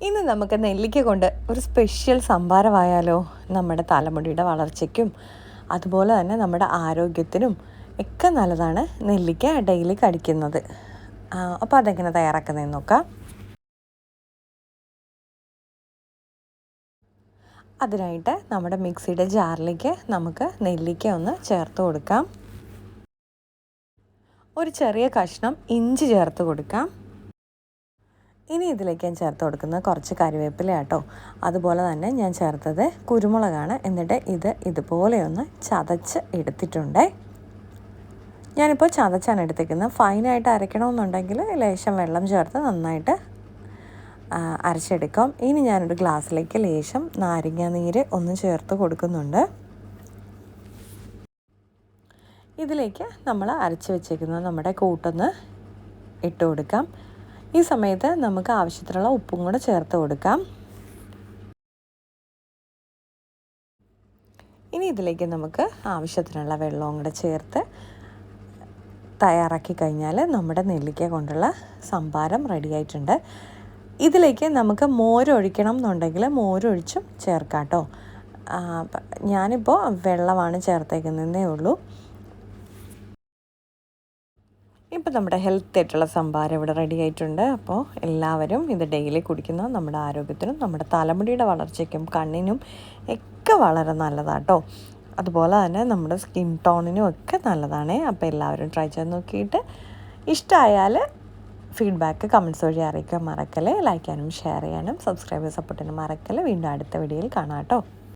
ഇന്ന് നമുക്ക് നെല്ലിക്ക കൊണ്ട് ഒരു സ്പെഷ്യൽ സംഭാരമായാലോ. നമ്മുടെ തലമുടിയുടെ വളർച്ചയ്ക്കും അതുപോലെ തന്നെ നമ്മുടെ ആരോഗ്യത്തിനും ഒക്കെ നല്ലതാണ് നെല്ലിക്ക ഡെയിലി കഴിക്കുന്നത്. അപ്പോൾ അതെങ്ങനെ തയ്യാറാക്കുന്നതെന്ന് നോക്കാം. അതിനായിട്ട് നമ്മുടെ മിക്സിയുടെ ജാറിലേക്ക് നമുക്ക് നെല്ലിക്ക ഒന്ന് ചേർത്ത് കൊടുക്കാം. ഒരു ചെറിയ കഷ്ണം ഇഞ്ചി ചേർത്ത് കൊടുക്കാം. ഇനി ഇതിലേക്ക് ഞാൻ ചേർത്ത് കൊടുക്കുന്നത് കുറച്ച് കറിവേപ്പില കേട്ടോ. അതുപോലെ തന്നെ ഞാൻ ചേർത്തത് കുരുമുളകാണ്. എന്നിട്ട് ഇതുപോലെ ഒന്ന് ചതച്ച് എടുത്തിട്ടുണ്ട്. ഞാനിപ്പോൾ ചതച്ചാണ് എടുത്തിരിക്കുന്നത്. ഫൈനായിട്ട് അരയ്ക്കണമെന്നുണ്ടെങ്കിൽ ലേശം വെള്ളം ചേർത്ത് നന്നായിട്ട് അരച്ചെടുക്കാം. ഇനി ഞാനൊരു ഗ്ലാസ്സിലേക്ക് ലേശം നാരങ്ങ നീര് ഒന്ന് ചേർത്ത് കൊടുക്കുന്നുണ്ട്. ഇതിലേക്ക് നമ്മൾ അരച്ച് വെച്ചേക്കുന്നത് നമ്മുടെ കൂട്ടൊന്ന് ഇട്ട് കൊടുക്കാം. ഈ സമയത്ത് നമുക്ക് ആവശ്യത്തിനുള്ള ഉപ്പും കൂടെ ചേർത്ത് കൊടുക്കാം. ഇനി ഇതിലേക്ക് നമുക്ക് ആവശ്യത്തിനുള്ള വെള്ളവും കൂടെ ചേർത്ത് തയ്യാറാക്കി കഴിഞ്ഞാൽ നമ്മുടെ നെല്ലിക്ക കൊണ്ടുള്ള സംഭാരം റെഡി ആയിട്ടുണ്ട്. ഇതിലേക്ക് നമുക്ക് മോരൊഴിക്കണം എന്നുണ്ടെങ്കിൽ മോരൊഴിച്ചും ചേർക്കാം കേട്ടോ. ഞാനിപ്പോൾ വെള്ളമാണ് ചേർത്തേക്കുന്നതേ ഉള്ളൂ. ഇപ്പോൾ നമ്മുടെ ഹെൽത്തി ആയിട്ടുള്ള സംഭാരം ഇവിടെ റെഡി ആയിട്ടുണ്ട്. അപ്പോൾ എല്ലാവരും ഇത് ഡെയിലി കുടിക്കുന്നത് നമ്മുടെ ആരോഗ്യത്തിനും നമ്മുടെ തലമുടിയുടെ വളർച്ചയ്ക്കും കണ്ണിനും ഒക്കെ വളരെ നല്ലതാട്ടോ. അതുപോലെ തന്നെ നമ്മുടെ സ്കിൻ ടോണിനും ഒക്കെ നല്ലതാണ്. അപ്പോൾ എല്ലാവരും ട്രൈ ചെയ്ത് നോക്കിയിട്ട് ഇഷ്ടമായാൽ ഫീഡ്ബാക്ക് കമൻറ്റ്സ് വഴി അറിയിക്കാൻ മറക്കല്ലേ. ലൈക്ക് ചെയ്യാനും ഷെയർ ചെയ്യാനും സബ്സ്ക്രൈബ് സപ്പോർട്ട് ചെയ്യാനും മറക്കല്ലേ. വീണ്ടും അടുത്ത വീഡിയോയിൽ കാണാം കേട്ടോ.